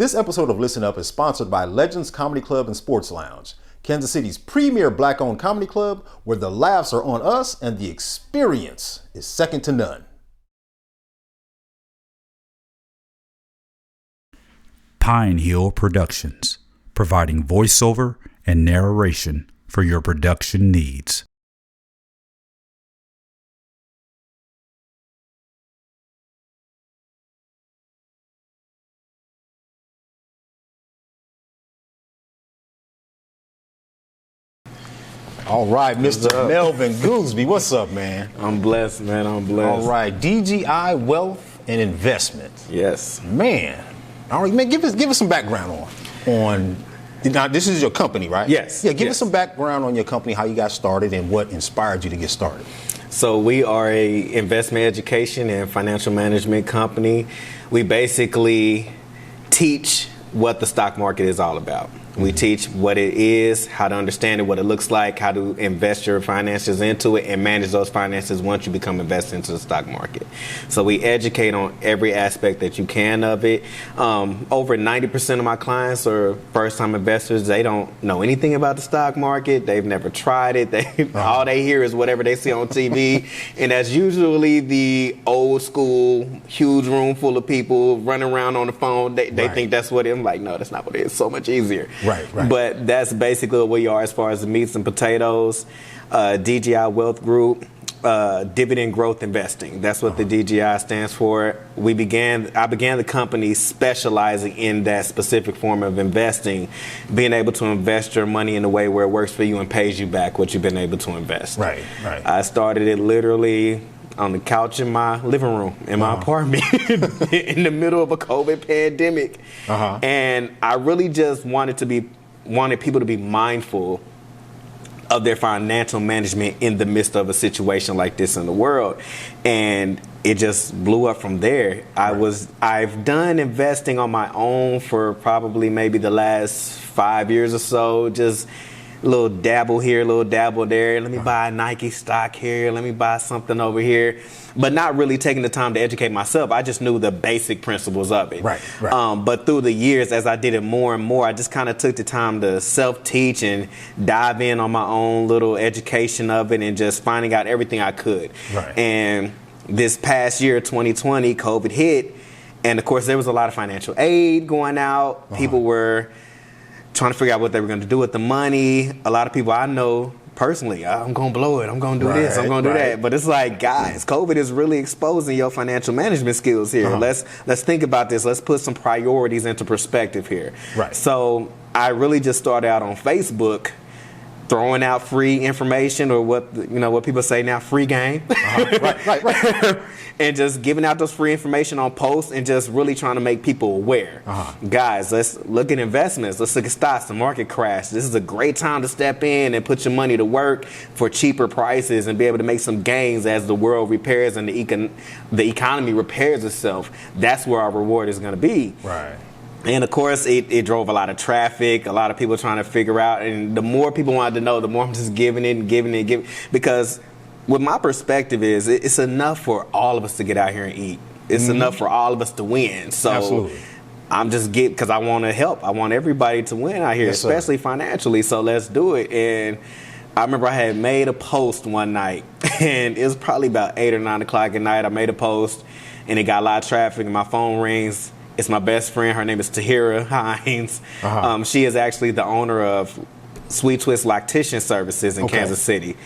This episode of Listen Up is sponsored by Legends Comedy Club and Sports Lounge, Kansas City's premier black-owned comedy club where the laughs are on us and the experience is second to none. Pine Hill Productions, providing voiceover and narration for your production needs. All right, Mr. Melvin Goolsby, what's up, man? I'm blessed, man. I'm blessed. All right, DGI Wealth and Investment. Yes, man. All right, man. Give us some background on. Now, this is your company, right? Yes. Yeah. Give us some background on your company, how you got started, and what inspired you to get started. So we are a investment education and financial management company. We basically teach what the stock market is all about. We teach what it is, how to understand it, what it looks like, how to invest your finances into it, and manage those finances once you become invested into the stock market. So we educate on every aspect that you can of it. Over 90% of my clients are first-time investors. They don't know anything about the stock market. They've never tried it. All they hear is whatever they see on TV, and that's usually the old school, huge room full of people running around on the phone. They think that's what it is. I'm like, no, that's not what it is. So much easier. Right. But that's basically what we are as far as the meats and potatoes. DGI Wealth Group, dividend growth investing. That's what the DGI stands for. I began the company specializing in that specific form of investing, being able to invest your money in a way where it works for you and pays you back what you've been able to invest. Right. I started it literally on the couch in my living room in my apartment in the middle of a COVID pandemic. And I really just wanted people to be mindful of their financial management in the midst of a situation like this in the world. And it just blew up from there. I've done investing on my own for probably maybe the last 5 years or so, just a little dabble here, a little dabble there. Let me buy a Nike stock here. Let me buy something over here. But not really taking the time to educate myself. I just knew the basic principles of it. Right. But through the years, as I did it more and more, I just kind of took the time to self-teach and dive in on my own little education of it and just finding out everything I could. Right. And this past year, 2020, COVID hit. And, of course, there was a lot of financial aid going out. People were trying to figure out what they were going to do with the money. A lot of people I know personally, I'm going to blow it. I'm going to do this. I'm going to do that. But it's like, guys, COVID is really exposing your financial management skills here. Let's think about this. Let's put some priorities into perspective here. Right. So I really just started out on Facebook, throwing out free information, or what people say now, free game. Right. And just giving out those free information on posts and just really trying to make people aware. Guys, let's look at investments. Let's look at stocks. The market crash. This is a great time to step in and put your money to work for cheaper prices and be able to make some gains as the world repairs and the economy repairs itself. That's where our reward is going to be. Right. And, of course, it drove a lot of traffic, a lot of people trying to figure out. And the more people wanted to know, the more I'm just giving it. Because what my perspective is, it's enough for all of us to get out here and eat. It's enough for all of us to win. So absolutely. I'm just because I want to help. I want everybody to win out here, especially financially. So let's do it. And I remember I had made a post one night, and it was probably about 8 or 9 o'clock at night. I made a post, and it got a lot of traffic, and my phone rings. It's my best friend. Her name is Tahira Hines. She is actually the owner of Sweet Twist Lactation Services in Kansas City.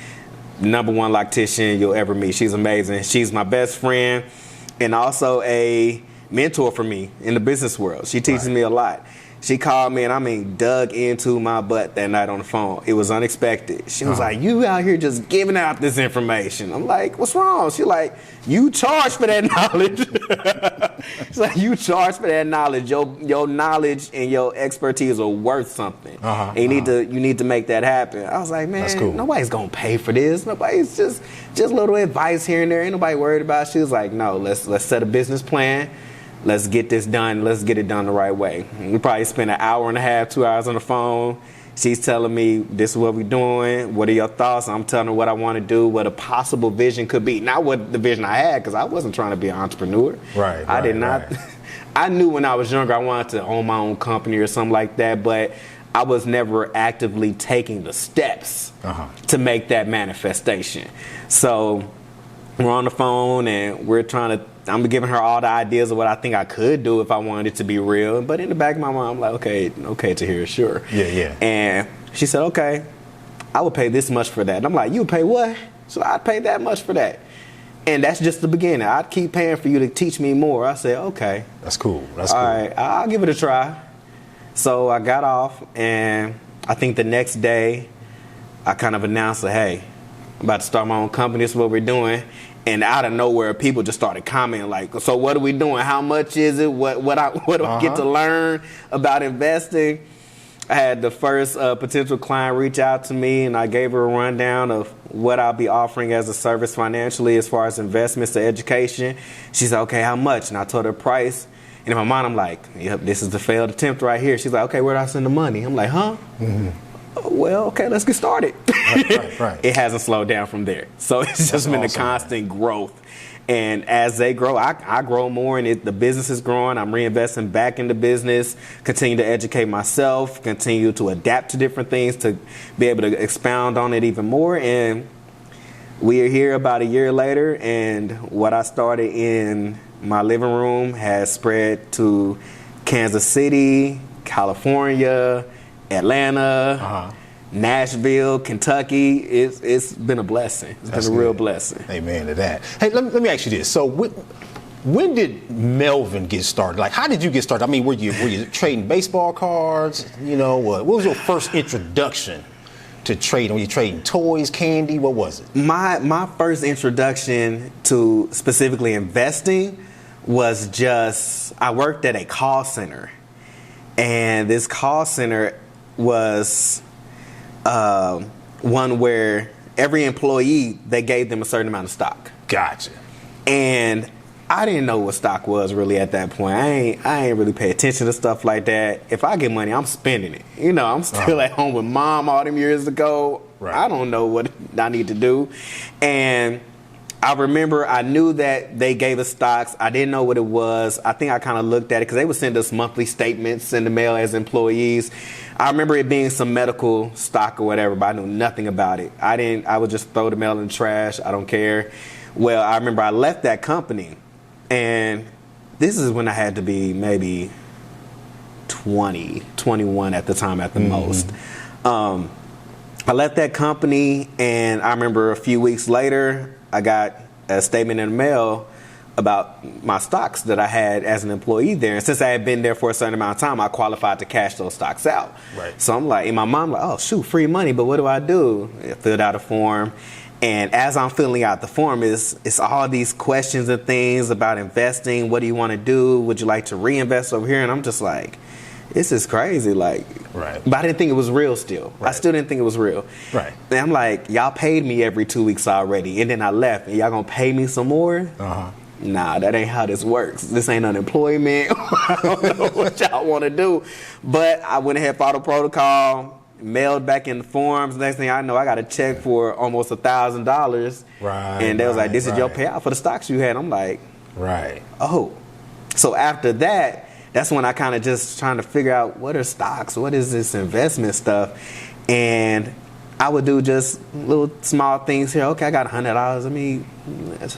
#1 lactician you'll ever meet. She's amazing. She's my best friend and also a mentor for me in the business world. She teaches me a lot. She called me and dug into my butt that night on the phone. It was unexpected. She was like, you out here just giving out this information. I'm like, what's wrong? She's like, you charge for that knowledge. She's like, you charge for that knowledge. Your knowledge and your expertise are worth something. And you need to make that happen. I was like, man, that's cool. Nobody's going to pay for this. Nobody's just little advice here and there. Ain't nobody worried about it. She was like, no, let's set a business plan. Let's get this done. Let's get it done the right way. We probably spent an hour and a half, 2 hours on the phone. She's telling me, this is what we're doing. What are your thoughts? I'm telling her what I want to do, what a possible vision could be. Not what the vision I had, because I wasn't trying to be an entrepreneur. Right. I did not. I knew when I was younger I wanted to own my own company or something like that, but I was never actively taking the steps to make that manifestation. So we're on the phone and I'm giving her all the ideas of what I think I could do if I wanted it to be real. But in the back of my mind, I'm like, okay, to hear, sure. Yeah. And she said, okay, I would pay this much for that. And I'm like, you would pay what? So I'd pay that much for that. And that's just the beginning. I'd keep paying for you to teach me more. I said, okay. That's cool. All right, I'll give it a try. So I got off, and I think the next day, I kind of announced that, hey, I'm about to start my own company. This is what we're doing. And out of nowhere, people just started commenting like, so what are we doing? How much is it? What do I get to learn about investing? I had the first potential client reach out to me, and I gave her a rundown of what I'll be offering as a service financially as far as investments to education. She said, okay, how much? And I told her the price. And in my mind, I'm like, yep, this is the failed attempt right here. She's like, okay, where do I send the money? I'm like, huh? Well, okay, let's get started. Right. It hasn't slowed down from there. So it's just been awesome, a constant growth. And as they grow, I grow more, and the business is growing. I'm reinvesting back in the business, continue to educate myself, continue to adapt to different things to be able to expound on it even more. And we are here about a year later, and what I started in my living room has spread to Kansas City, California, Atlanta, Nashville, Kentucky. It's been a blessing. It's been a real blessing. Amen to that. Hey, let me ask you this. So when did Melvin get started? Like, how did you get started? I mean, were you trading baseball cards? You know, what was your first introduction to trading? Were you trading toys, candy? What was it? My first introduction to specifically investing was just, I worked at a call center, and this call center was one where every employee, they gave them a certain amount of stock. Gotcha. And I didn't know what stock was really at that point. I ain't really pay attention to stuff like that. If I get money, I'm spending it. You know, I'm still at home with mom all them years ago. Right. I don't know what I need to do. And I remember I knew that they gave us stocks. I didn't know what it was. I think I kind of looked at it because they would send us monthly statements in the mail as employees. I remember it being some medical stock or whatever, but I knew nothing about it. I would just throw the mail in the trash. I don't care. Well, I remember I left that company, and this is when I had to be maybe 20, 21 at the time at the most. I left that company, and I remember a few weeks later, I got a statement in the mail about my stocks that I had as an employee there. And since I had been there for a certain amount of time, I qualified to cash those stocks out. Right. So I'm like, and my mom like, oh, shoot, free money, but what do I do? I filled out a form. And as I'm filling out the form, it's all these questions and things about investing. What do you want to do? Would you like to reinvest over here? And I'm just like, this is crazy. Like, right. But I didn't think it was real still. Right. I still didn't think it was real. Right. And I'm like, y'all paid me every 2 weeks already. And then I left. And y'all going to pay me some more? Nah, that ain't how this works. This ain't unemployment. I don't know what y'all want to do. But I went ahead, followed protocol, mailed back in the forms. Next thing I know, I got a check for almost $1,000. Right. And they was like, this is your payout for the stocks you had. I'm like, right. Oh. So after that, that's when I kind of just trying to figure out what are stocks? What is this investment stuff? And I would do just little small things here. Okay, I got $100. I mean,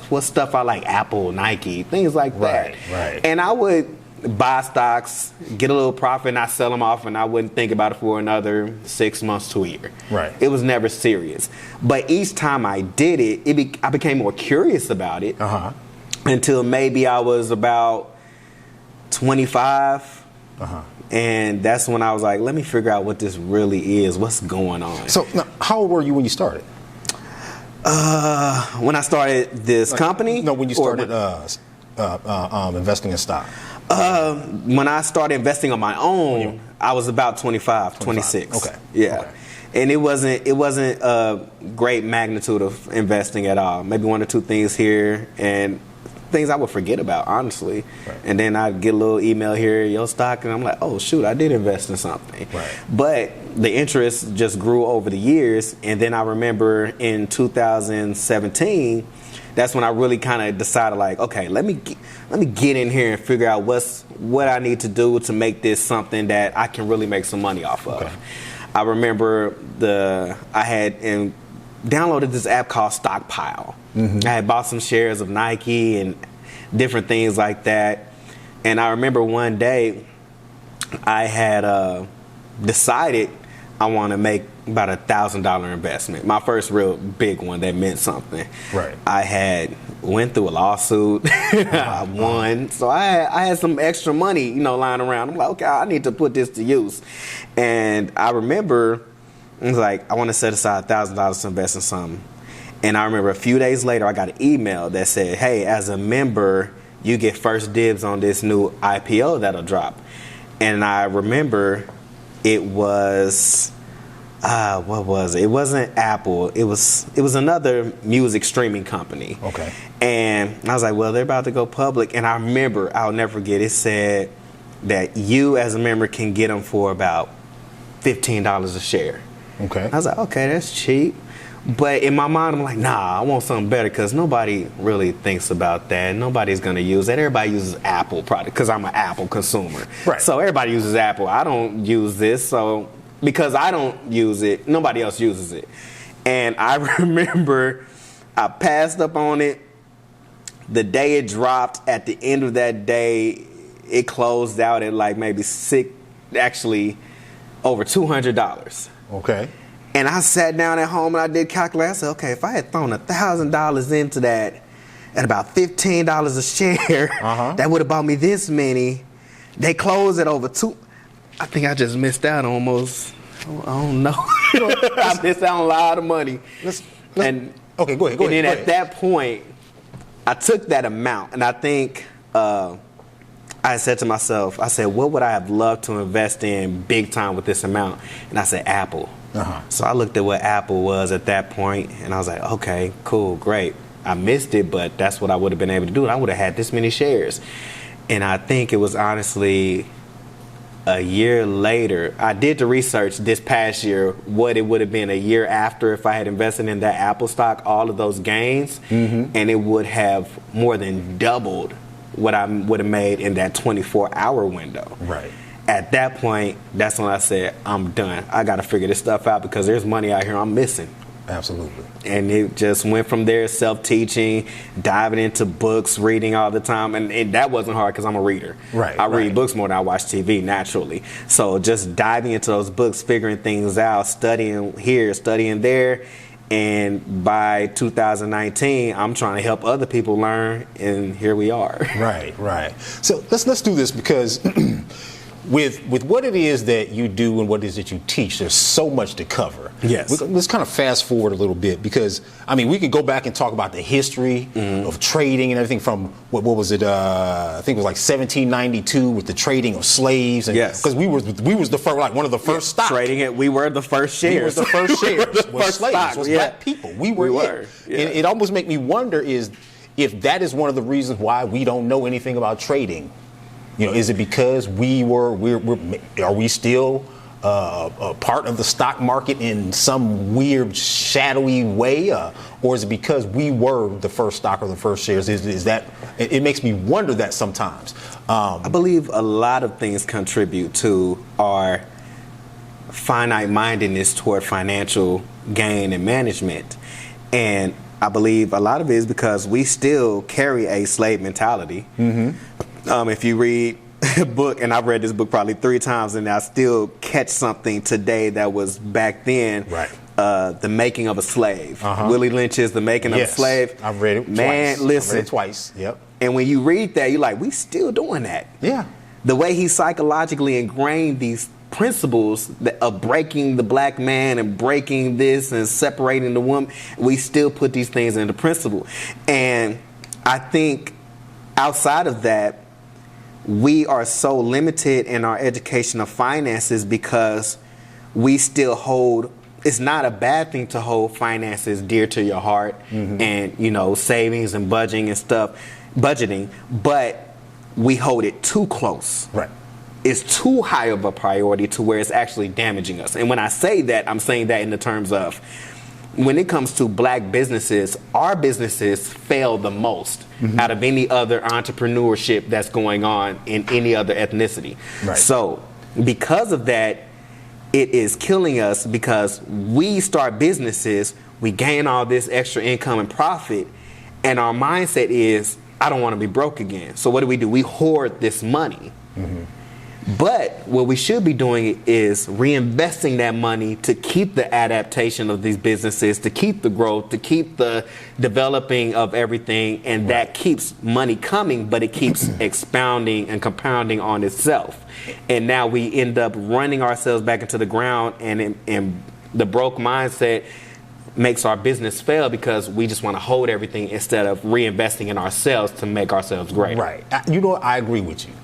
what stuff I like? Apple, Nike, things like that. Right. And I would buy stocks, get a little profit, and I sell them off, and I wouldn't think about it for another 6 months to a year. Right. It was never serious. But each time I did it, I became more curious about it until maybe I was about 25. And that's when I was like, let me figure out what this really is. What's going on? So now, how old were you when you started? When I started this company? No, when you started investing in stock. When I started investing on my own, I was about 25, 26. Okay. Yeah. Okay. And it wasn't a great magnitude of investing at all. Maybe one or two things here. And things I would forget about, honestly. Right. And then I'd get a little email here, your stock, and I'm like, oh shoot, I did invest in something. Right. But the interest just grew over the years, and then I remember in 2017, that's when I really kind of decided, like, okay, let me get in here and figure out what I need to do to make this something that I can really make some money off of. Okay. I remember I had downloaded this app called Stockpile. I had bought some shares of Nike and different things like that. And I remember one day I had decided I want to make about $1,000 investment. My first real big one that meant something. Right. I had went through a lawsuit. I won. So I had some extra money, lying around. I'm like, okay, I need to put this to use. And I remember, it was like, I want to set aside $1,000 to invest in something. And I remember a few days later, I got an email that said, hey, as a member, you get first dibs on this new IPO that'll drop. And I remember it was, what was it? It wasn't Apple. It was another music streaming company. Okay. And I was like, well, they're about to go public. And I remember, I'll never forget, it said that you as a member can get them for about $15 a share. Okay. I was like, okay, that's cheap. But in my mind, I'm like, nah, I want something better because nobody really thinks about that. Nobody's going to use that. Everybody uses Apple product because I'm an Apple consumer. Right. So everybody uses Apple. I don't use this. So because I don't use it, nobody else uses it. And I remember I passed up on it. The day it dropped, at the end of that day, it closed out at like maybe over $200. Okay. And I sat down at home and I did calculate. I said, okay, if I had thrown $1,000 into that at about $15 a share, that would have bought me this many. They closed at over $2. I think I just missed out almost. I don't know. I missed out on a lot of money. Okay, go ahead. And then at that point, I took that amount, and I think I said to myself, what would I have loved to invest in big time with this amount? And I said, Apple. So I looked at what Apple was at that point, and I was like, okay, cool, great. I missed it, but that's what I would have been able to do. And I would have had this many shares. And I think it was honestly a year later. I did the research this past year, what it would have been a year after if I had invested in that Apple stock, all of those gains, and it would have more than doubled what I would have made in that 24-hour window. Right. At that point, that's when I said, I'm done. I got to figure this stuff out because there's money out here I'm missing. Absolutely. And it just went from there, self-teaching, diving into books, reading all the time. And that wasn't hard because I'm a reader. Right. I read books more than I watch TV, naturally. So just diving into those books, figuring things out, studying here, studying there. And by 2019, I'm trying to help other people learn, and here we are. Right. So let's do this because with what it is that you do and what it is that you teach, there's so much to cover. Yes. Let's kind of fast forward a little bit because, we could go back and talk about the history of trading and everything from, what was it, I think it was like 1792 with the trading of slaves. And, yes. Because we was the first, like one of the first stocks. Trading it, we were the first shares. We were the first shares. Was slaves, stock, was black people. We were. Yeah. And it almost make me wonder if that is one of the reasons why we don't know anything about trading. Is it because are we still a part of the stock market in some weird shadowy way, or is it because we were the first stock or the first shares? Is that it makes me wonder that sometimes. I believe a lot of things contribute to our finite mindedness toward financial gain and management, and I believe a lot of it is because we still carry a slave mentality. If you read a book, and I've read this book probably 3 times, and I still catch something today that was back then. Right. The Making of a Slave. Willie Lynch's The Making of a Slave. I've read it Man, twice. listen. I've read it twice. Yep. And when you read that, you're like, we still doing that. Yeah. The way he psychologically ingrained these principles of breaking the black man and breaking this and separating the woman, we still put these things into principle. And I think outside of that, we are so limited in our education of finances because we still hold, it's not a bad thing to hold finances dear to your heart and, savings and budgeting and stuff. budgeting, but we hold it too close. Right. It's too high of a priority to where it's actually damaging us. And when I say that, I'm saying that in the terms of when it comes to black businesses, our businesses fail the most out of any other entrepreneurship that's going on in any other ethnicity. Right. So because of that, it is killing us because we start businesses, we gain all this extra income and profit, and our mindset is, I don't want to be broke again. So what do? We hoard this money. But what we should be doing is reinvesting that money to keep the adaptation of these businesses, to keep the growth, to keep the developing of everything, and that keeps money coming, but it keeps expounding and compounding on itself. And now we end up running ourselves back into the ground, and the broke mindset makes our business fail because we just want to hold everything instead of reinvesting in ourselves to make ourselves great. Right. You know what? I agree with you.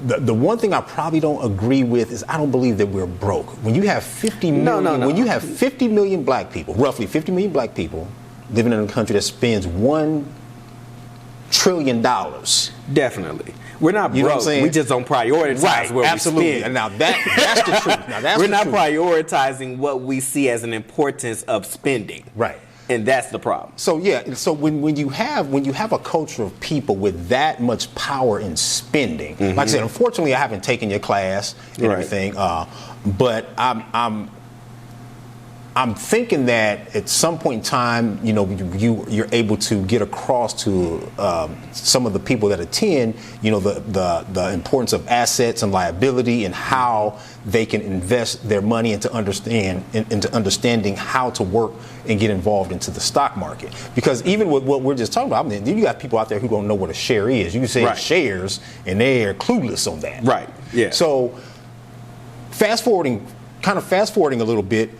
The one thing I probably don't agree with is I don't believe that we're broke. When you have 50 million, when you have 50 million black people, roughly 50 million black people living in a country that spends $1 trillion. Definitely. We're not broke. You know what I'm saying? We just don't prioritize where absolutely. we spend. And now that's the truth. Now that's We're the not truth. prioritizing what we see as an importance of spending. Right. And that's the problem. So so when you have a culture of people with that much power in spending, like I said, unfortunately I haven't taken your class and everything, but I'm thinking that at some point in time, you're able to get across to some of the people that attend, the importance of assets and liability and how they can invest their money into understanding how to work and get involved into the stock market. Because even with what we're just talking about, you got people out there who don't know what a share is. You can say shares, and they're clueless on that. Right. Yeah. So fast forwarding a little bit.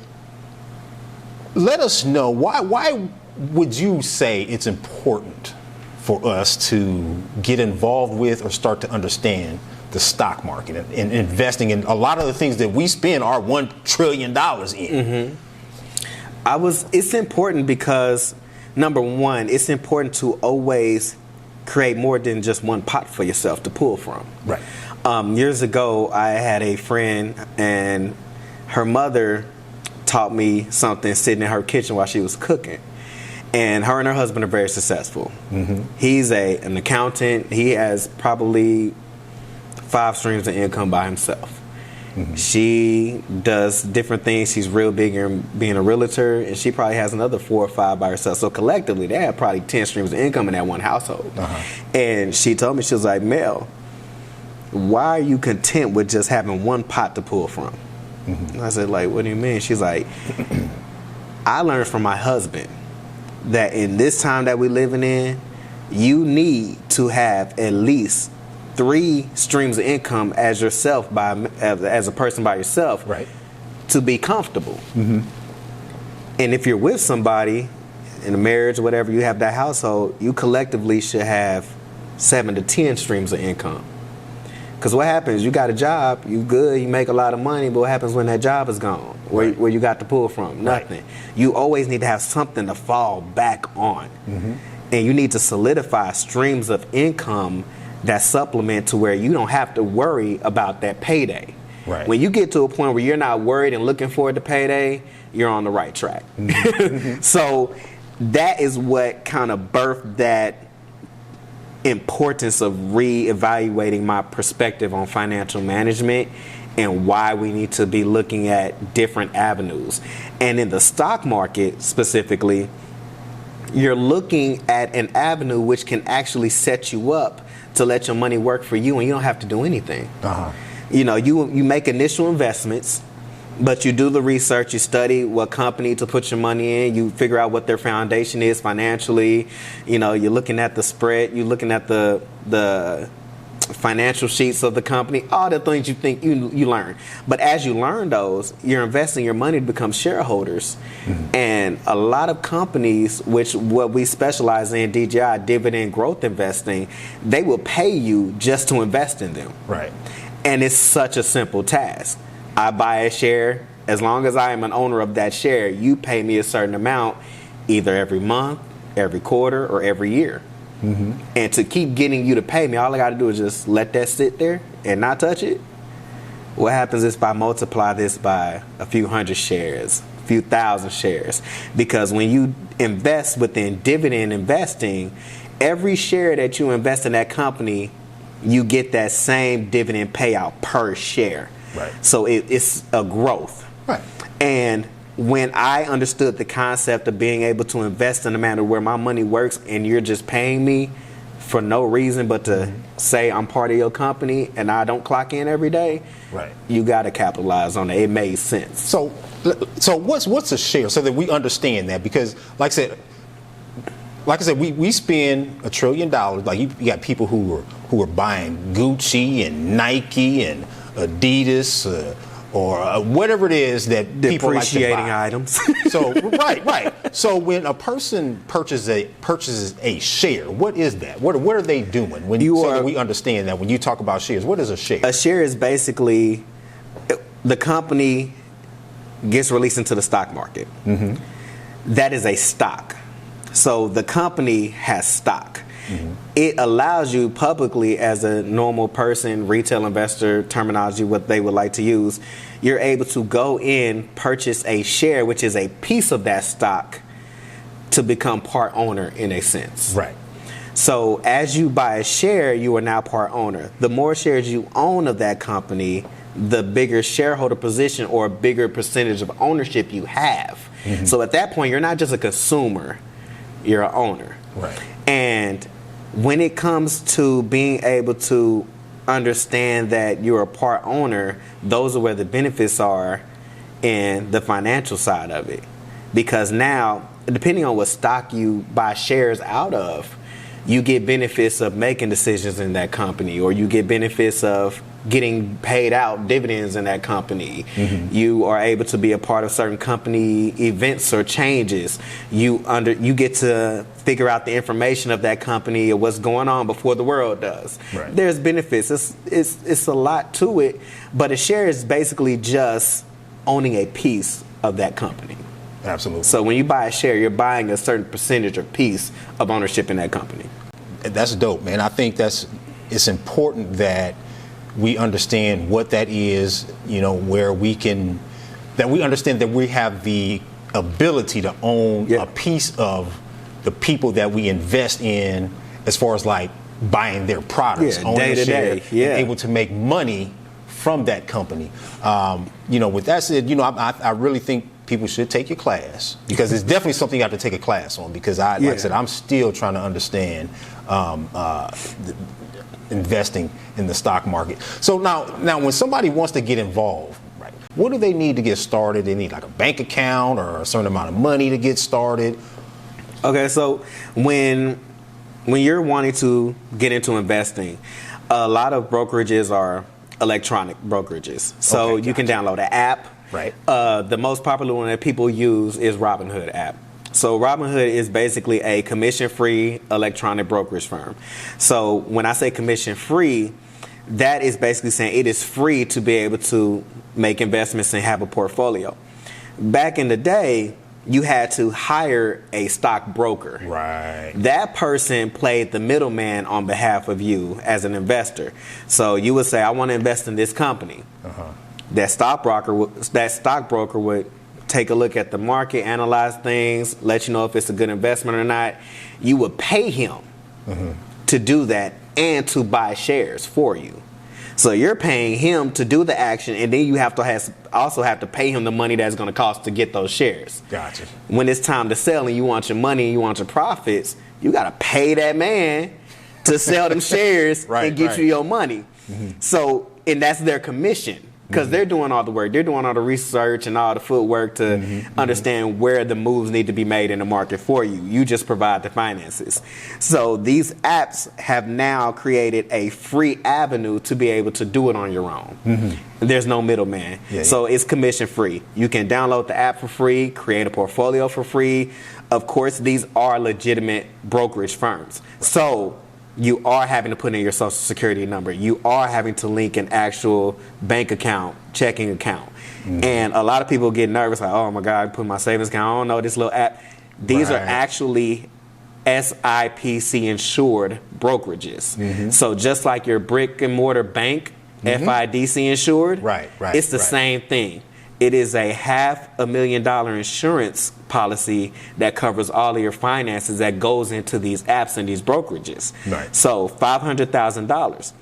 Let us know why would you say it's important for us to get involved with or start to understand the stock market and investing in a lot of the things that we spend our $1 trillion in? It's important because, number one, it's important to always create more than just one pot for yourself to pull from. Right. Years ago, I had a friend, and her mother taught me something sitting in her kitchen while she was cooking. And her and her husband are very successful. He's an accountant. He has probably 5 streams of income by himself. She does different things. She's real big in being a realtor, and she probably has another 4 or 5 by herself. So collectively, they have probably 10 streams of income in that one household. And she told me, she was like, Mel, why are you content with just having one pot to pull from? I said, like, what do you mean? She's like, I learned from my husband that in this time that we're living in, you need to have at least 3 streams of income as yourself, as a person by yourself, to be comfortable. And if you're with somebody in a marriage or whatever, you have that household, you collectively should have 7 to 10 streams of income. Because what happens, you got a job, you good, you make a lot of money, but what happens when that job is gone? Where you got to pull from? Nothing. You always need to have something to fall back on. And you need to solidify streams of income that supplement to where you don't have to worry about that payday. When you get to a point where you're not worried and looking forward to payday, you're on the right track. So that is what kind of birthed that importance of reevaluating my perspective on financial management and why we need to be looking at different avenues. And in the stock market specifically, you're looking at an avenue which can actually set you up to let your money work for you, and you don't have to do anything. You make initial investments, but you do the research, you study what company to put your money in, you figure out what their foundation is financially, you're looking at the spread, you're looking at the financial sheets of the company, all the things you think you learn. But as you learn those, you're investing your money to become shareholders. And a lot of companies, what we specialize in, DGI, dividend growth investing, they will pay you just to invest in them. And it's such a simple task. I buy a share. As long as I am an owner of that share, you pay me a certain amount either every month, every quarter, or every year. And to keep getting you to pay me, all I got to do is just let that sit there and not touch it. What happens if I multiply this by a few hundred shares, a few thousand shares? Because when you invest within dividend investing, every share that you invest in that company, you get that same dividend payout per share. Right. So it's a growth. Right. And when I understood the concept of being able to invest in a manner where my money works and you're just paying me for no reason but to say I'm part of your company and I don't clock in every day, right, you got to capitalize on it. It made sense. So what's a share, so that we understand that? Because like I said, we spend $1 trillion. Like you got people who are buying Gucci and Nike and Adidas or whatever it is that people like to buy. Depreciating items. So right. So when a person purchases a share, what is that? What are they doing? That we understand that when you talk about shares, what is a share? A share is basically the company gets released into the stock market. That is a stock. So the company has stock. It allows you publicly, as a normal person, retail investor terminology, what they would like to use, you're able to go in, purchase a share, which is a piece of that stock, to become part owner in a sense. Right. So as you buy a share, you are now part owner. The more shares you own of that company, the bigger shareholder position or a bigger percentage of ownership you have. So at that point, you're not just a consumer, you're an owner. Right. And when it comes to being able to understand that you're a part owner, those are where the benefits are in the financial side of it. Because now, depending on what stock you buy shares out of, you get benefits of making decisions in that company, or you get benefits of getting paid out dividends in that company. You are able to be a part of certain company events or changes. You get to figure out the information of that company or what's going on before the world does. Right. There's benefits. It's a lot to it, but a share is basically just owning a piece of that company. Absolutely. So when you buy a share, you're buying a certain percentage or piece of ownership in that company. That's dope, man. I think it's important that we understand what that is, where we understand that we have the ability to own a piece of the people that we invest in, as far as like buying their products, owning a share, and able to make money from that company. With that said, I really think people should take your class, because it's definitely something you have to take a class on, because like I said, I'm still trying to understand investing in the stock market. So now when somebody wants to get involved, right, what do they need to get started? They need like a bank account or a certain amount of money to get started? Okay, so when you're wanting to get into investing, a lot of brokerages are electronic brokerages. So you can download an app. Right. The most popular one that people use is Robinhood app. So Robinhood is basically a commission-free electronic brokerage firm. So when I say commission-free, that is basically saying it is free to be able to make investments and have a portfolio. Back in the day, you had to hire a stock broker. Right. That person played the middleman on behalf of you as an investor. So you would say, I want to invest in this company. That stockbroker would take a look at the market, analyze things, let you know if it's a good investment or not. You would pay him to do that and to buy shares for you. So you're paying him to do the action, and then you also have to pay him the money that's going to cost to get those shares. Gotcha. When it's time to sell and you want your money and you want your profits, you got to pay that man to sell them shares and get you your money. So, and that's their commission. Because they're doing all the work. They're doing all the research and all the footwork to understand where the moves need to be made in the market for you. You just provide the finances. So these apps have now created a free avenue to be able to do it on your own. There's no middleman. So it's commission free. You can download the app for free, create a portfolio for free. Of course, these are legitimate brokerage firms. So you are having to put in your social security number. You are having to link an actual bank account, checking account. And a lot of people get nervous, like, oh my God, I put my savings account, I don't know this little app. These are actually SIPC insured brokerages. So just like your brick and mortar bank, FIDC insured, it's the same thing. It is a $500,000 insurance policy that covers all of your finances that goes into these apps and these brokerages. So $500,000.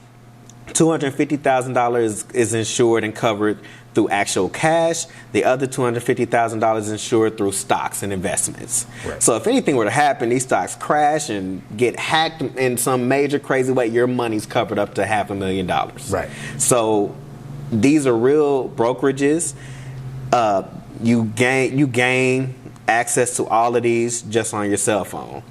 $250,000 is insured and covered through actual cash. The other $250,000 is insured through stocks and investments. So if anything were to happen, these stocks crash and get hacked in some major crazy way, your money's covered up to $500,000. So these are real brokerages. You gain access to all of these just on your cell phone.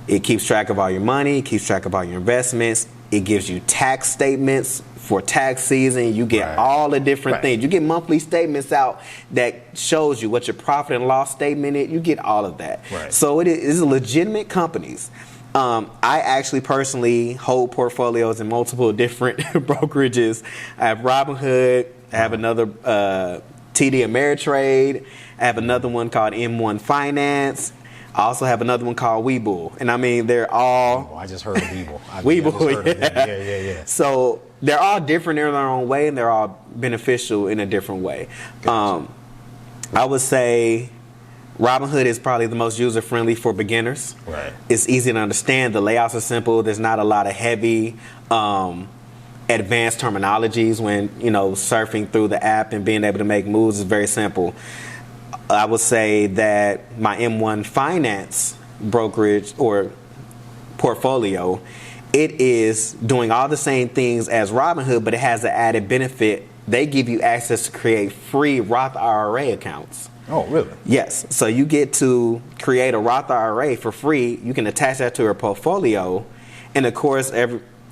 It keeps track of all your money, it keeps track of all your investments. It gives you tax statements for tax season. You get all the different things. You get monthly statements out that shows you what your profit and loss statement is. You get all of that. So it is legitimate companies. I actually personally hold portfolios in multiple different brokerages. I have Robinhood. I have another TD Ameritrade. I have another one called M1 Finance. I also have another one called Webull. And I mean, they're all... I just heard of Webull. Webull, So they're all different in their own way, and they're all beneficial in a different way. I would say Robinhood is probably the most user-friendly for beginners. It's easy to understand. The layouts are simple. There's not a lot of heavy... advanced terminologies when surfing through the app and being able to make moves is very simple. I would say that my M1 Finance brokerage or portfolio, it is doing all the same things as Robinhood, but it has the added benefit. They give you access to create free Roth IRA accounts. Oh, really? Yes. So you get to create a Roth IRA for free. You can attach that to your portfolio. And of course,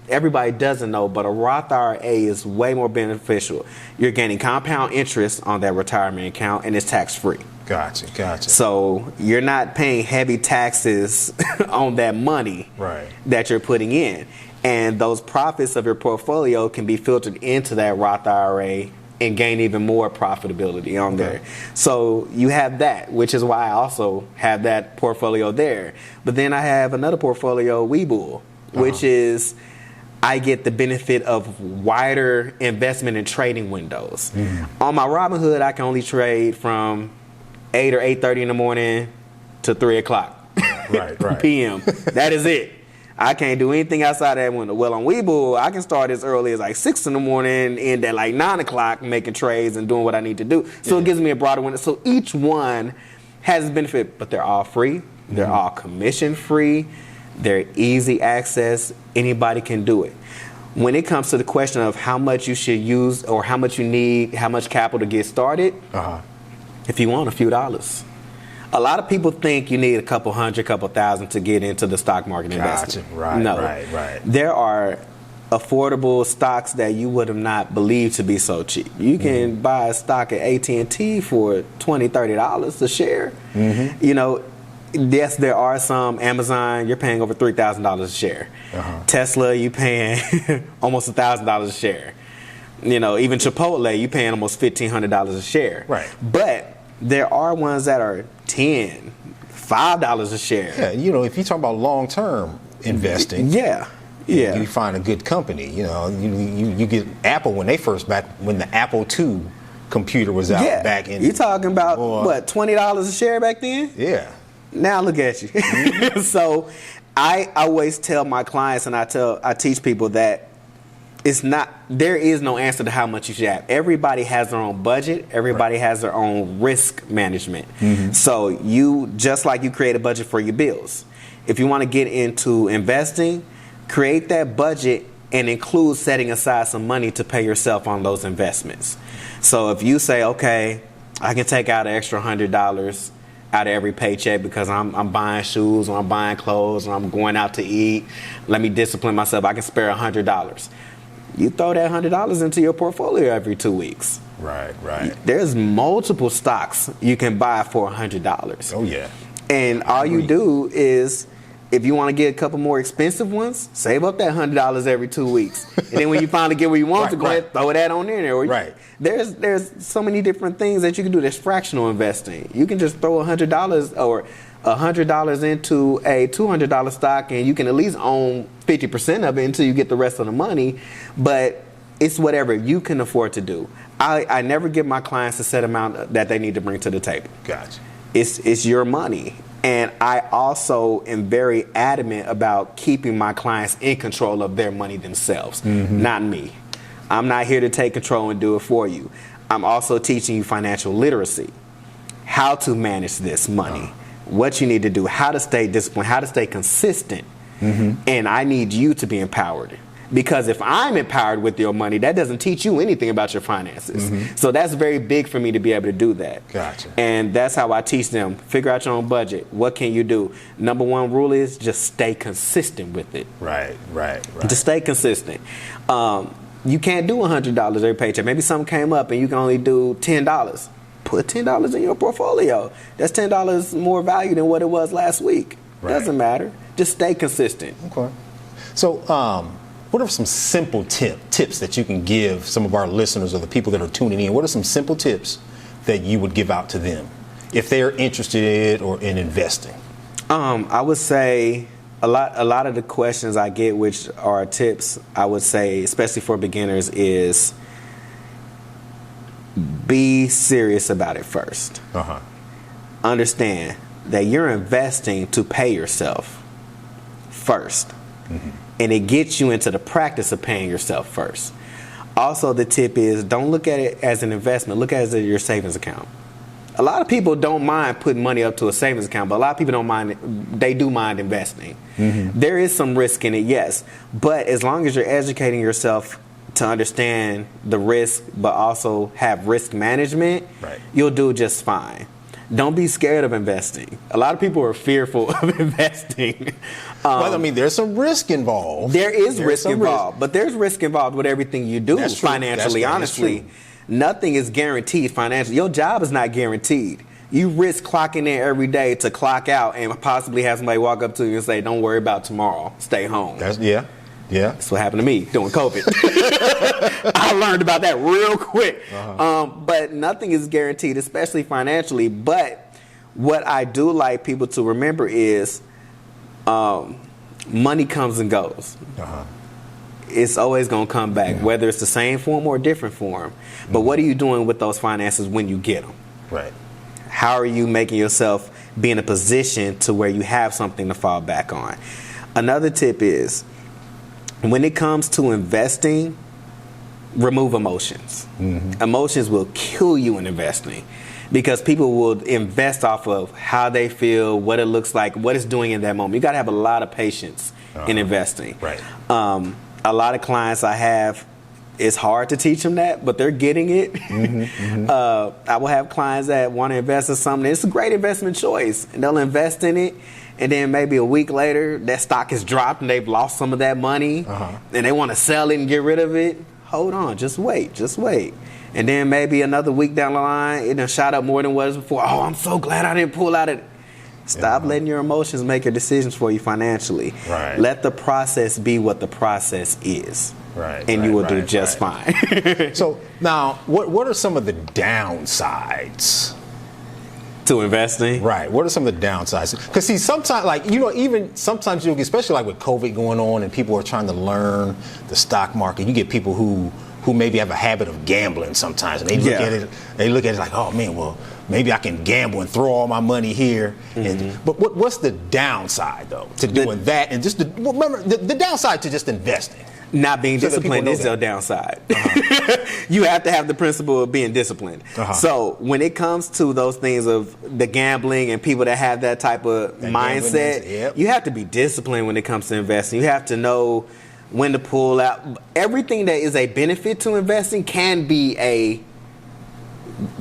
everybody doesn't know, but a Roth IRA is way more beneficial. You're gaining compound interest on that retirement account, and it's tax-free. Gotcha. So you're not paying heavy taxes on that money that you're putting in. And those profits of your portfolio can be filtered into that Roth IRA and gain even more profitability on there. So you have that, which is why I also have that portfolio there. But then I have another portfolio, Webull, which is... I get the benefit of wider investment and trading windows. On my Robinhood, I can only trade from 8 or 8:30 in the morning to 3 o'clock p.m. That is it. I can't do anything outside that window. Well, on Webull, I can start as early as like 6 in the morning, end at like 9 o'clock making trades and doing what I need to do. So it gives me a broader window. So each one has a benefit, but they're all free. They're all commission free. They're easy access. Anybody can do it. When it comes to the question of how much you should use or how much you need, how much capital to get started, if you want a few dollars. A lot of people think you need a couple hundred, couple thousand to get into the stock market investment. There are affordable stocks that you would have not believed to be so cheap. You can buy a stock at AT&T for $20, $30 a share. Yes, there are some. Amazon, you're paying over $3,000 a share. Tesla, you paying almost $1,000 a share. Even Chipotle, you paying almost $1,500 a share. But there are ones that are $10, $5 a share. If you talk about long-term investing. You find a good company. You get Apple when the Apple II computer was out back in. You talking about what, $20 a share back then? Now look at you. So I always tell my clients and I teach people that there is no answer to how much you should have. Everybody has their own budget. Everybody has their own risk management. So just like you create a budget for your bills. If you want to get into investing, create that budget and include setting aside some money to pay yourself on those investments. So if you say, okay, I can take out an extra $100 out of every paycheck because I'm buying shoes or I'm buying clothes or I'm going out to eat. Let me discipline myself. I can spare $100. You throw that $100 into your portfolio every 2 weeks. There's multiple stocks you can buy for $100. And all you do is If you want to get a couple more expensive ones, save up that $100 every 2 weeks. And then when you finally get where you want to go ahead, throw that on in there. Or there's so many different things that you can do. There's fractional investing. You can just throw $100 or $100 into a $200 stock, and you can at least own 50% of it until you get the rest of the money. But it's whatever you can afford to do. I never give my clients a set amount that they need to bring to the table. Gotcha. It's your money. And I also am very adamant about keeping my clients in control of their money themselves, not me. I'm not here to take control and do it for you. I'm also teaching you financial literacy, how to manage this money, what you need to do, how to stay disciplined, how to stay consistent. And I need you to be empowered. Because if I'm empowered with your money, that doesn't teach you anything about your finances. So that's very big for me to be able to do that. Gotcha. And that's how I teach them. Figure out your own budget. What can you do? Number one rule is just stay consistent with it. Right. Just stay consistent. You can't do $100 every paycheck. Maybe something came up and you can only do $10. Put $10 in your portfolio. That's $10 more value than what it was last week. Doesn't matter. Just stay consistent. Okay. So, what are some simple tips that you can give some of our listeners or the people that are tuning in? What are some simple tips that you would give out to them if they're interested or in investing? I would say a lot of the questions I get, which are tips, I would say, especially for beginners, is be serious about it first. Understand that you're investing to pay yourself first. And it gets you into the practice of paying yourself first. Also, the tip is don't look at it as an investment. Look at it as your savings account. A lot of people don't mind putting money up to a savings account, but a lot of people don't mind. They do mind investing. There is some risk in it, yes. But as long as you're educating yourself to understand the risk, but also have risk management, you'll do just fine. Don't be scared of investing. A lot of people are fearful of investing. Well, I mean, there's some risk involved. There's risk involved, but there's risk involved with everything you do financially. Honestly, nothing is guaranteed financially. Your job is not guaranteed. You risk clocking in every day to clock out and possibly have somebody walk up to you and say, "Don't worry about tomorrow. Stay home." That's what happened to me during COVID. I learned about that real quick. But nothing is guaranteed, especially financially. But what I do like people to remember is money comes and goes. It's always going to come back, whether it's the same form or a different form. But what are you doing with those finances when you get them? How are you making yourself be in a position to where you have something to fall back on? Another tip is, when it comes to investing, remove emotions. Emotions will kill you in investing because people will invest off of how they feel, what it looks like, what it's doing in that moment. You got to have a lot of patience in investing. A lot of clients I have, it's hard to teach them that, but they're getting it. I will have clients that want to invest in something. It's a great investment choice, and they'll invest in it. And then maybe a week later, that stock has dropped and they've lost some of that money, and they want to sell it and get rid of it. Hold on, just wait. And then maybe another week down the line, it done shot up more than what it was before. Oh, I'm so glad I didn't pull out of it. Stop letting your emotions make your decisions for you financially. Let the process be what the process is. And you will do just fine. So now, what are some of the downsides to investing? What are some of the downsides? Because see, sometimes, even sometimes you'll get, especially like with COVID going on and people are trying to learn the stock market, you get people who maybe have a habit of gambling sometimes, and they look at it like, oh man, well, maybe I can gamble and throw all my money here. But what's the downside though to doing that? And just remember the downside to just investing. Not being disciplined is your downside. You have to have the principle of being disciplined. So when it comes to those things of the gambling and people that have that type of mindset, you have to be disciplined when it comes to investing. You have to know when to pull out. Everything that is a benefit to investing can be a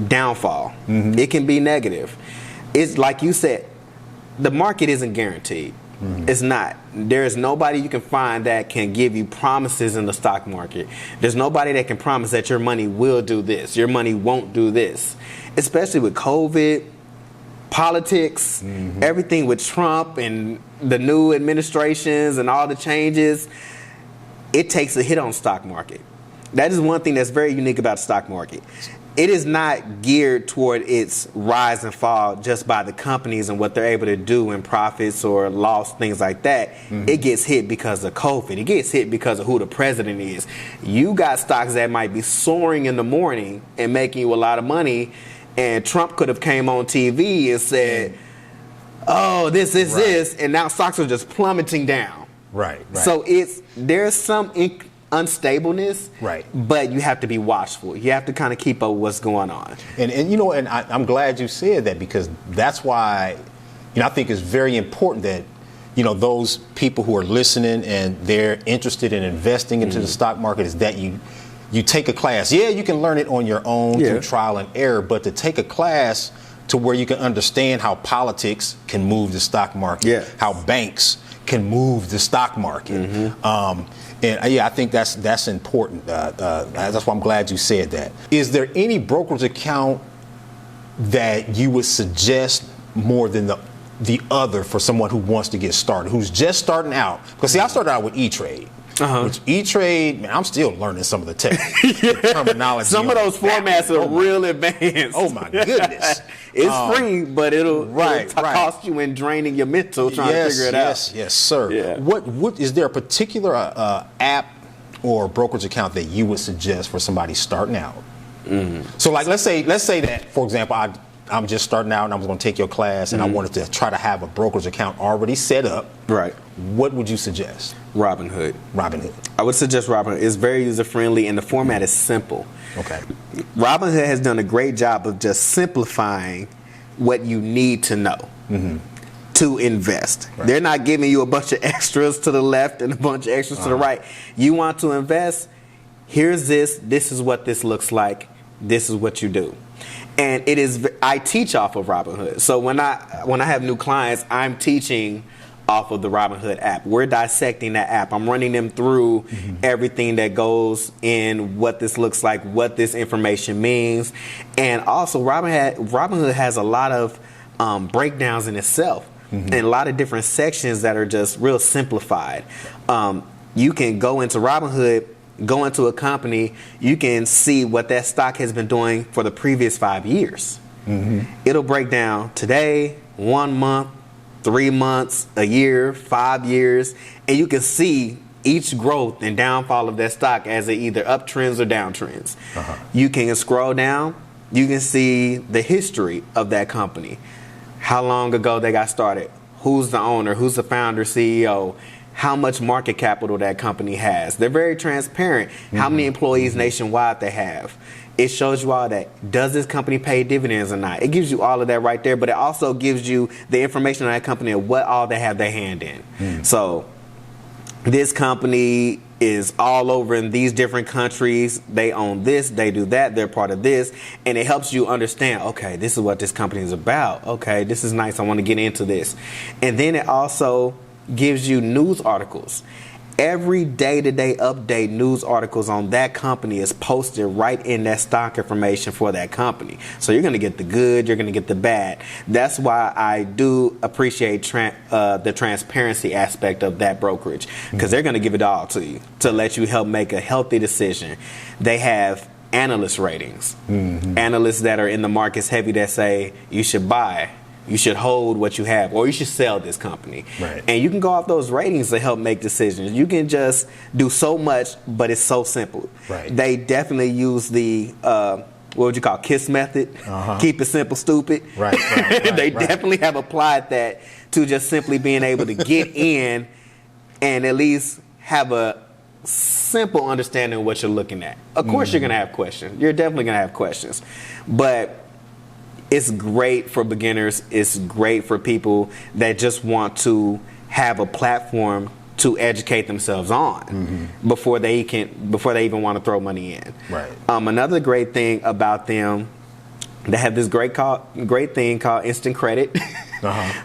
downfall. It can be negative. It's like you said, the market isn't guaranteed. It's not. There's nobody you can find that can give you promises in the stock market. There's nobody that can promise that your money will do this, your money won't do this. Especially with COVID, politics, everything with Trump and the new administrations and all the changes, it takes a hit on the stock market. That is one thing that's very unique about the stock market. It is not geared toward its rise and fall just by the companies and what they're able to do in profits or loss, things like that. It gets hit because of COVID. It gets hit because of who the president is. You got stocks that might be soaring in the morning and making you a lot of money, and Trump could have came on TV and said, oh, this, and now stocks are just plummeting down. Right. So there's some unstableness, but you have to be watchful. You have to kind of keep up with what's going on. And you know, and I'm glad you said that, because that's why, you know, I think it's very important that, you know, those people who are listening and they're interested in investing into the stock market, is that you take a class. Yeah, you can learn it on your own through trial and error, but to take a class to where you can understand how politics can move the stock market, how banks can move the stock market. And I think that's important. That's why I'm glad you said that. Is there any brokerage account that you would suggest more than the other for someone who wants to get started, who's just starting out? Because see, I started out with E-Trade. Which E-Trade, man, I'm still learning some of the terminology. Some of those formats are real advanced. Oh my goodness. It's free, but it'll cost you in draining your mental trying to figure it out. Yes, sir. Yeah. What is there a particular app or brokerage account that you would suggest for somebody starting out? So like let's say that, for example, I'm just starting out and I'm going to take your class and I wanted to try to have a brokerage account already set up. Right. What would you suggest? Robinhood. Robinhood. I would suggest Robinhood. It's very user-friendly and the format is simple. Okay. Robinhood has done a great job of just simplifying what you need to know to invest. Right. They're not giving you a bunch of extras to the left and a bunch of extras to the right. You want to invest? Here's this. This is what this looks like. This is what you do. And it is. I teach off of Robinhood. So when I have new clients, I'm teaching off of the Robinhood app. We're dissecting that app. I'm running them through everything that goes in, what this looks like, what this information means. And also Robinhood has a lot of breakdowns in itself and a lot of different sections that are just real simplified. You can go into Robinhood, go into a company, you can see what that stock has been doing for the previous 5 years. It'll break down today, 1 month, 3 months, a year, 5 years, and you can see each growth and downfall of that stock as it either uptrends or downtrends. You can scroll down, you can see the history of that company, how long ago they got started, who's the owner, who's the founder, CEO, how much market capital that company has. They're very transparent, how many employees nationwide they have. It shows you all that. Does this company pay dividends or not? It gives you all of that right there, but it also gives you the information on that company and what all they have their hand in. So this company is all over in these different countries. They own this, they do that, they're part of this, and it helps you understand, okay, this is what this company is about. Okay, this is nice, I want to get into this. And then it also gives you news articles. Every day-to-day update news articles on that company is posted right in that stock information for that company. So you're going to get the good, you're going to get the bad. That's why I do appreciate the transparency aspect of that brokerage, because they're going to give it all to you to let you help make a healthy decision. They have analyst ratings, analysts that are in the markets heavy that say you should buy, you should hold what you have, or you should sell this company. Right. And you can go off those ratings to help make decisions. You can just do so much, but it's so simple. Right. They definitely use the, what would you call, KISS method? Keep it simple, stupid. Right. They definitely have applied that to just simply being able to get in and at least have a simple understanding of what you're looking at. Of course, you're going to have questions. You're definitely going to have questions. But it's great for beginners. It's great for people that just want to have a platform to educate themselves on before they even want to throw money in. Right. Another great thing about them, they have this great thing called instant credit.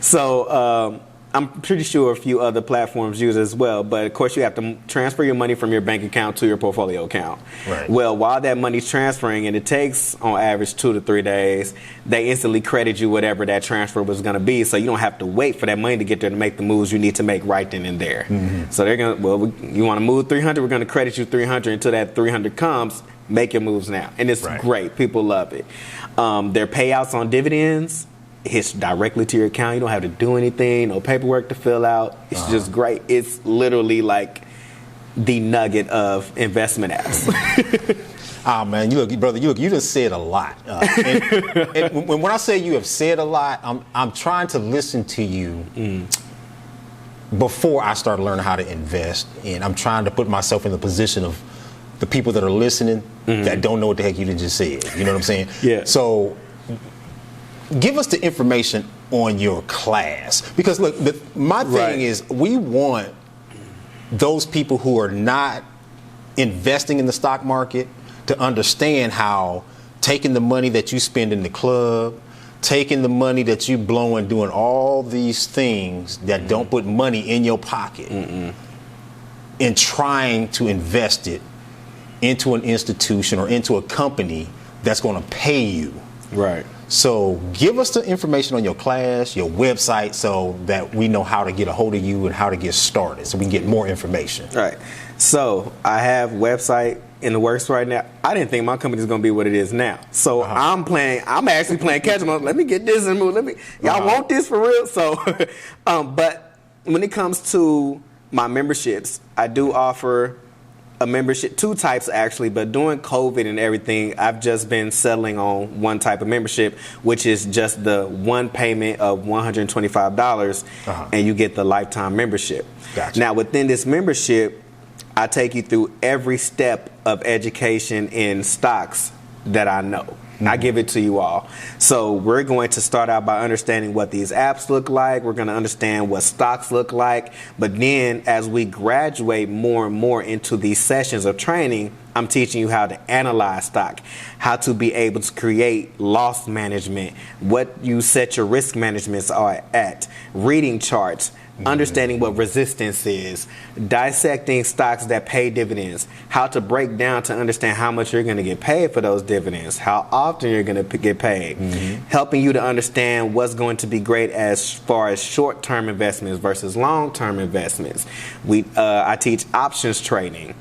So I'm pretty sure a few other platforms use it as well, but of course you have to transfer your money from your bank account to your portfolio account. Right. Well, while that money's transferring, and it takes on average 2 to 3 days, they instantly credit you whatever that transfer was going to be, so you don't have to wait for that money to get there to make the moves you need to make right then and there. So they're going to, you want to move 300, we're going to credit you 300 until that 300 comes. Make your moves now. And it's great. People love it. Their payouts on dividends hits directly to your account. You don't have to do anything, no paperwork to fill out. It's just great. It's literally like the nugget of investment apps. Ah, man, you just said a lot. And when I say you have said a lot, I'm trying to listen to you before I start learning how to invest. And I'm trying to put myself in the position of the people that are listening that don't know what the heck you just said. You know what I'm saying? Yeah. So give us the information on your class. Because, look, my thing is we want those people who are not investing in the stock market to understand how taking the money that you spend in the club, taking the money that you blowing doing all these things that don't put money in your pocket and trying to invest it into an institution or into a company that's going to pay you. Right. So give us the information on your class, your website, so that we know how to get a hold of you and how to get started, so we can get more information. Right. So I have a website in the works right now. I didn't think my company is going to be what it is now. So I'm actually playing catch up. Let me get this and move. Y'all want this for real? So, but when it comes to my memberships, I do offer a membership, 2 types actually, but during COVID and everything, I've just been settling on one type of membership, which is just the one payment of $125 and you get the lifetime membership. Gotcha. Now within this membership, I take you through every step of education in stocks that I know. I give it to you all. So we're going to start out by understanding what these apps look like. We're going to understand what stocks look like. But then as we graduate more and more into these sessions of training, I'm teaching you how to analyze stock, how to be able to create loss management, what you set your risk managements are at, reading charts, understanding what resistance is, dissecting stocks that pay dividends, how to break down to understand how much you're going to get paid for those dividends, how often you're going to get paid, helping you to understand what's going to be great as far as short-term investments versus long-term investments. I teach options trading,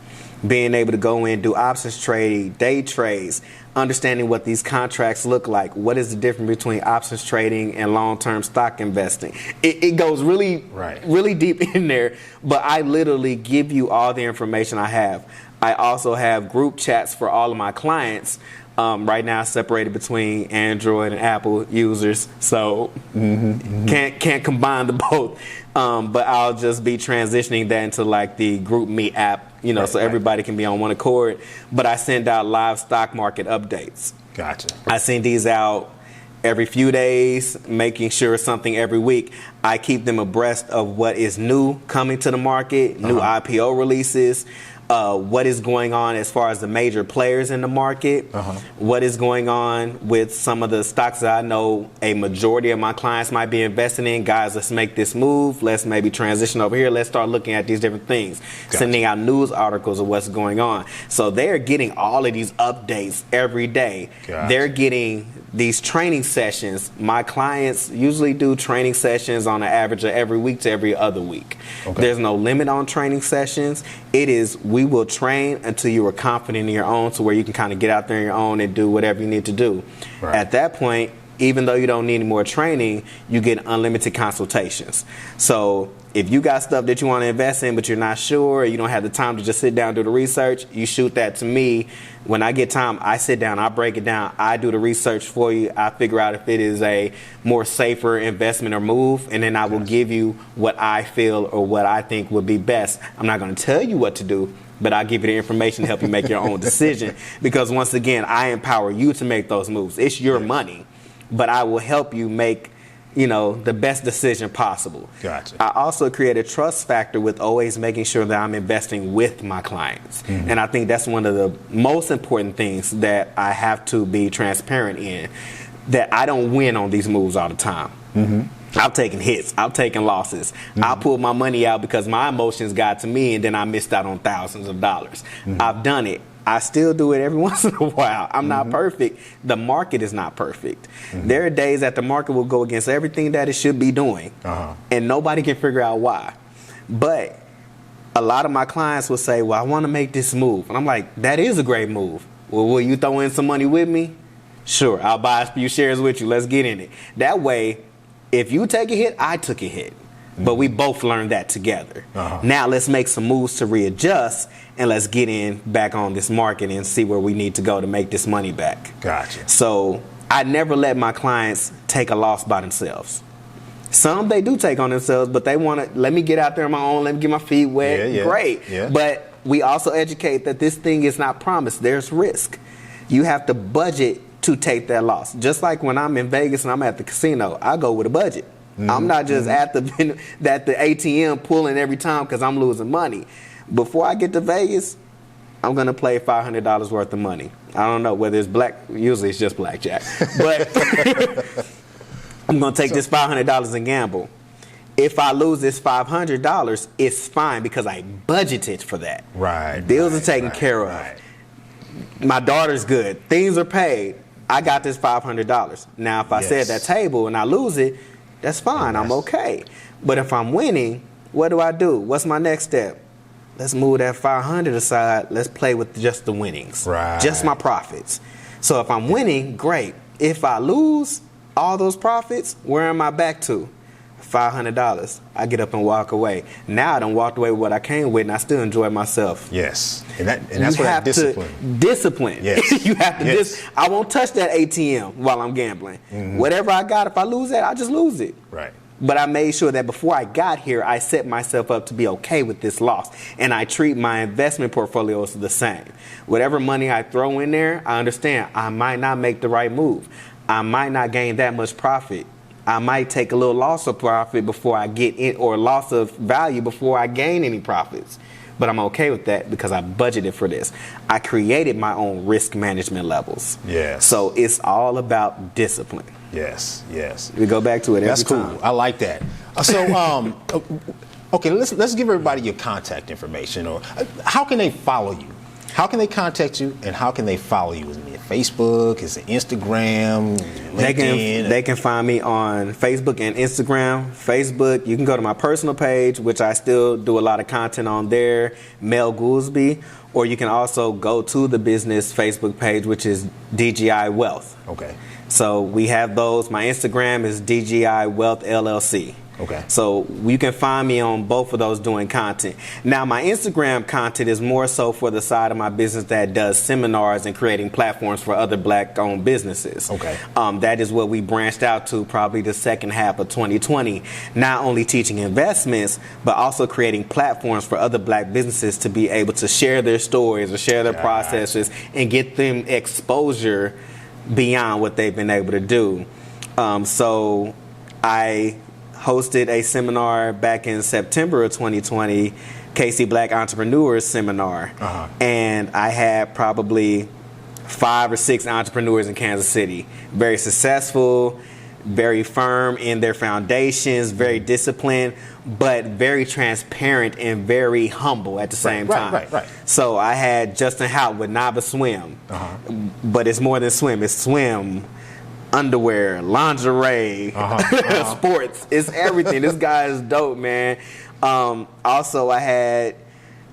being able to go in, do options trading, day trades, understanding what these contracts look like. What is the difference between options trading and long-term stock investing? It goes really deep in there, but I literally give you all the information I have. I also have group chats for all of my clients. Right now, separated between Android and Apple users, so can't combine the both. But I'll just be transitioning that into like the Group Me app, so everybody can be on one accord. But I send out live stock market updates. Gotcha. I send these out every few days, making sure something every week. I keep them abreast of what is new coming to the market, new IPO releases. What is going on as far as the major players in the market, what is going on with some of the stocks that I know a majority of my clients might be investing in. Guys, let's make this move. Let's maybe transition over here. Let's start looking at these different things. Gotcha. Sending out news articles of what's going on. So they're getting all of these updates every day. Gotcha. They're getting these training sessions. My clients usually do training sessions on an average of every week to every other week. Okay. There's no limit on training sessions. It is, we will train until you are confident in your own, to where you can kind of get out there on your own and do whatever you need to do. Right. At that point, even though you don't need any more training, you get unlimited consultations. So if you got stuff that you want to invest in, but you're not sure, or you don't have the time to just sit down and do the research, you shoot that to me. When I get time, I sit down, I break it down, I do the research for you, I figure out if it is a more safer investment or move, and then I will give you what I feel or what I think would be best. I'm not going to tell you what to do, but I'll give you the information to help you make your own decision. Because once again, I empower you to make those moves. It's your money, but I will help you make the best decision possible. Gotcha. I also create a trust factor with always making sure that I'm investing with my clients. And I think that's one of the most important things that I have to be transparent in, that I don't win on these moves all the time. I've taken hits. I've taken losses. I pulled my money out because my emotions got to me, and then I missed out on thousands of dollars. I've done it. I still do it every once in a while. I'm not perfect. The market is not perfect. There are days that the market will go against everything that it should be doing, and nobody can figure out why. But a lot of my clients will say, well, I want to make this move. And I'm like, that is a great move. Well, will you throw in some money with me? Sure, I'll buy a few shares with you. Let's get in it. That way, if you take a hit, I took a hit. But we both learned that together. Now let's make some moves to readjust, and let's get in back on this market and see where we need to go to make this money back. Gotcha. So I never let my clients take a loss by themselves. Some they do take on themselves, but they want to, let me get out there on my own, let me get my feet wet. Great. But we also educate that this thing is not promised. There's risk. You have to budget to take that loss. Just like when I'm in Vegas and I'm at the casino, I go with a budget. I'm not just at the ATM pulling every time because I'm losing money. Before I get to Vegas, I'm going to play $500 worth of money. I don't know whether it's black. Usually it's just blackjack. But I'm going to take this $500 and gamble. If I lose this $500, it's fine because I budgeted for that. Right. Bills are taken care of. My daughter's good. Things are paid. I got this $500. Now, if I sit at that table and I lose it, that's fine. I'm okay. But if I'm winning, what do? What's my next step? Let's move that 500 aside. Let's play with just the winnings. Just my profits. So if I'm winning, great. If I lose all those profits, where am I back to? $500. I get up and walk away. Now I done walked away with what I came with, and I still enjoy myself. Yes, and that's what that discipline. Discipline. Yes. You have to. I won't touch that ATM while I'm gambling. Whatever I got, if I lose that, I just lose it. Right. But I made sure that before I got here, I set myself up to be okay with this loss, and I treat my investment portfolios the same. Whatever money I throw in there, I understand I might not make the right move. I might not gain that much profit. I might take a little loss of profit before I get in, or loss of value before I gain any profits. But I'm okay with that because I budgeted for this. I created my own risk management levels. Yes. So it's all about discipline. Yes. We go back to it every time. That's cool. I like that. So, okay, let's give everybody your contact information, or how can they follow you? How can they contact you, and how can they follow you? Is it Facebook? Is it Instagram? LinkedIn? They can find me on Facebook and Instagram. Facebook, you can go to my personal page, which I still do a lot of content on there, Mel Goolsby, or you can also go to the business Facebook page, which is DGI Wealth. Okay. So we have those. My Instagram is DGI Wealth LLC. Okay. So you can find me on both of those doing content. Now, my Instagram content is more so for the side of my business that does seminars and creating platforms for other black-owned businesses. Okay. That is what we branched out to probably the second half of 2020. Not only teaching investments, but also creating platforms for other black businesses to be able to share their stories or share their processes and get them exposure beyond what they've been able to do. So I hosted a seminar back in September of 2020, KC Black Entrepreneurs Seminar. And I had probably 5 or 6 entrepreneurs in Kansas City. Very successful, very firm in their foundations, very disciplined, but very transparent and very humble at the same time. Right. So I had Justin Hout with Nava Swim. But it's more than swim. It's swim, underwear, lingerie, sports. It's everything. This guy is dope, man. Also, I had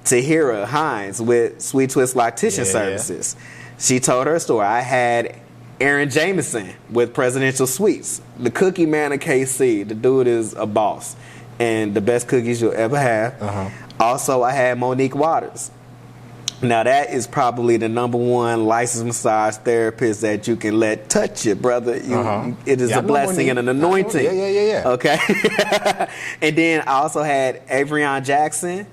Tahira Hines with Sweet Twist Lactation Services. She told her story. I had Aaron Jameson with Presidential Sweets, the cookie man of KC. The dude is a boss and the best cookies you'll ever have. Also, I had Monique Waters. Now, that is probably the #1 licensed massage therapist that you can let touch you, brother. It is a blessing and an anointing. Okay. And then I also had Avrion Jackson,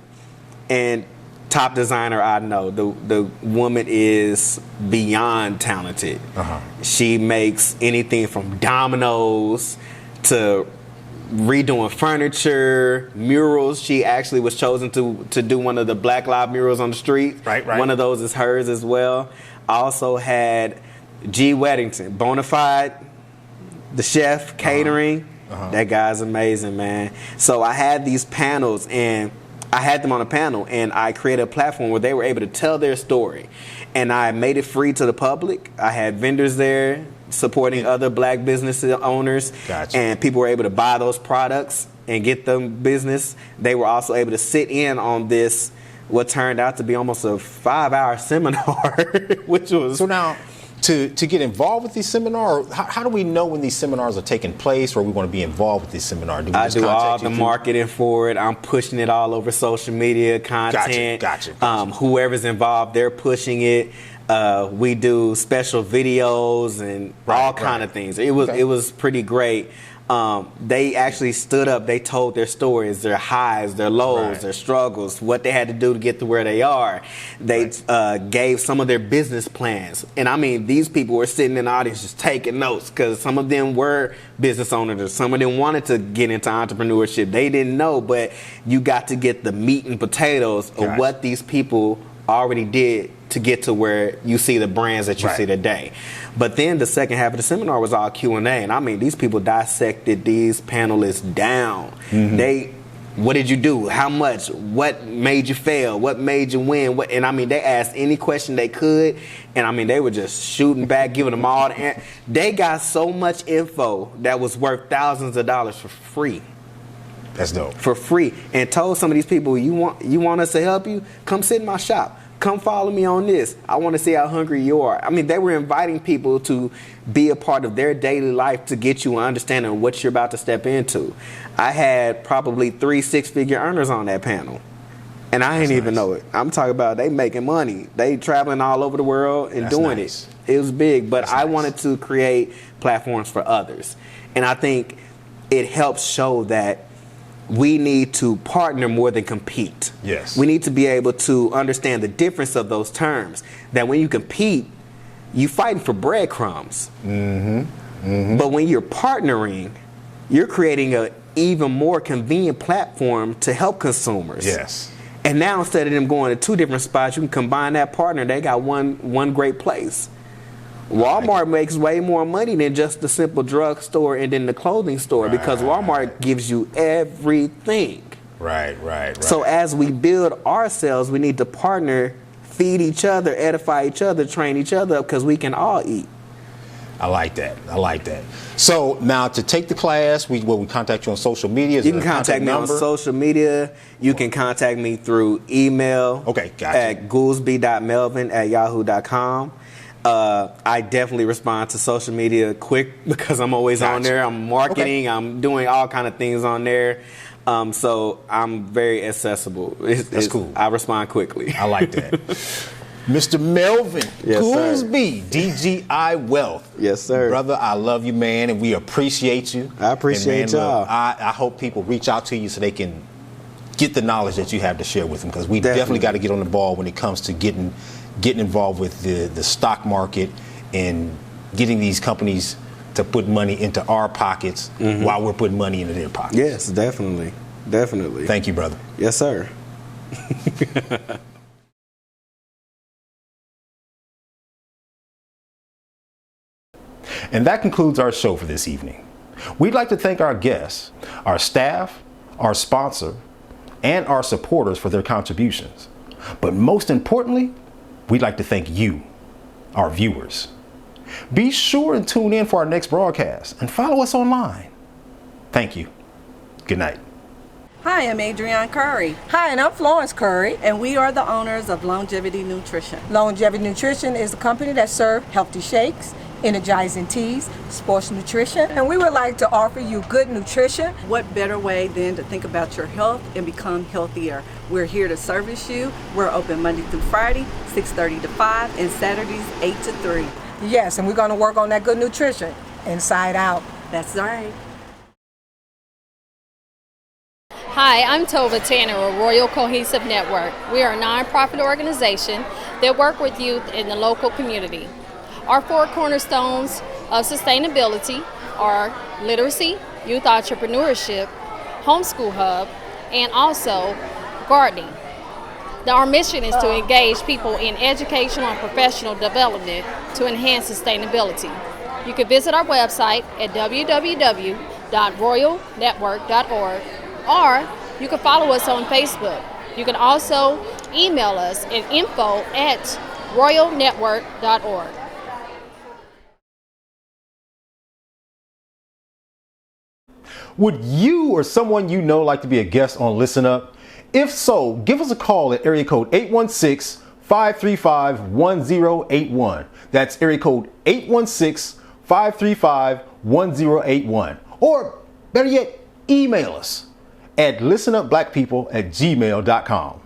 and top designer I know. The woman is beyond talented. She makes anything from dominoes to redoing furniture, murals. She actually was chosen to do one of the Black Lives murals on the street. Right. One of those is hers as well. I also had G. Weddington, Bonafide, the chef, catering. That guy's amazing, man. So I had these panels, and I had them on a panel, and I created a platform where they were able to tell their story. And I made it free to the public. I had vendors there supporting other black business owners. Gotcha. And people were able to buy those products and get them business. They were also able to sit in on this, what turned out to be almost a 5-hour seminar, which was... So now, to get involved with these seminars, how do we know when these seminars are taking place, or we want to be involved with these seminars? I do all the marketing for it. I'm pushing it all over social media content. Gotcha. Whoever's involved, they're pushing it. We do special videos and all kind of things. It was pretty great. They actually stood up. They told their stories, their highs, their lows, their struggles, what they had to do to get to where they are. They gave some of their business plans. And I mean, these people were sitting in the audience just taking notes, because some of them were business owners, or some of them wanted to get into entrepreneurship. They didn't know, but you got to get the meat and potatoes of what these people already did to get to where you see the brands that you see today. But then the second half of the seminar was all Q&A, and I mean, these people dissected these panelists down. What did you do? How much? What made you fail? What made you win? And I mean, they asked any question they could, and I mean, they were just shooting back, giving them all the answers. They got so much info that was worth thousands of dollars for free. That's dope. For free. And told some of these people, you want us to help you? Come sit in my shop. Come follow me on this. I want to see how hungry you are. I mean, they were inviting people to be a part of their daily life to get you an understanding of what you're about to step into. I had probably 3 6-figure earners on that panel. And I didn't even know it. I'm talking about they making money. They traveling all over the world and doing it. It was big. But I wanted to create platforms for others. And I think it helps show that we need to partner more than compete. Yes. We need to be able to understand the difference of those terms. That when you compete, you're fighting for breadcrumbs. But when you're partnering, you're creating an even more convenient platform to help consumers. Yes. And now instead of them going to 2 different spots, you can combine that partner. They got one great place. Walmart makes way more money than just the simple drugstore and then the clothing store, because Walmart gives you everything. Right. So as we build ourselves, we need to partner, feed each other, edify each other, train each other up, because we can all eat. I like that. So now to take the class, we contact you on social media? You can contact me on social media. You can contact me through email. Okay, gotcha. At goolsby.melvin@yahoo.com. I definitely respond to social media quick, because I'm always on there. I'm marketing. I'm doing all kind of things on there. So I'm very accessible. That's cool. I respond quickly. I like that. Mr. Melvin Goolsby, DGI Wealth. Yes, sir. Brother, I love you, man, and we appreciate you. I appreciate y'all. Look, I hope people reach out to you so they can get the knowledge that you have to share with them, because we definitely got to get on the ball when it comes to getting involved with the stock market and getting these companies to put money into our pockets while we're putting money into their pockets. Yes, definitely. Thank you, brother. Yes, sir. And that concludes our show for this evening. We'd like to thank our guests, our staff, our sponsor, and our supporters for their contributions. But most importantly, we'd like to thank you, our viewers. Be sure and tune in for our next broadcast and follow us online. Thank you. Good night. Hi, I'm Adrienne Curry. Hi, and I'm Florence Curry. And we are the owners of Longevity Nutrition. Longevity Nutrition is a company that serves healthy shakes, energizing teas, sports nutrition, and we would like to offer you good nutrition. What better way than to think about your health and become healthier? We're here to service you. We're open Monday through Friday, 6:30 to 5, and Saturdays, 8 to 3. Yes, and we're going to work on that good nutrition, inside out. That's right. Hi, I'm Tova Tanner of Royal Cohesive Network. We are a nonprofit organization that work with youth in the local community. Our 4 cornerstones of sustainability are literacy, youth entrepreneurship, homeschool hub, and also gardening. Our mission is to engage people in educational and professional development to enhance sustainability. You can visit our website at www.royalcohesive.org www.royalnetwork.org, or you can follow us on Facebook. You can also email us at info@royalnetwork.org. Would you or someone you know like to be a guest on Listen Up? If so, give us a call at area code 816-535-1081. That's area code 816-535-1081. Or better yet, email us at listenupblackpeople@gmail.com.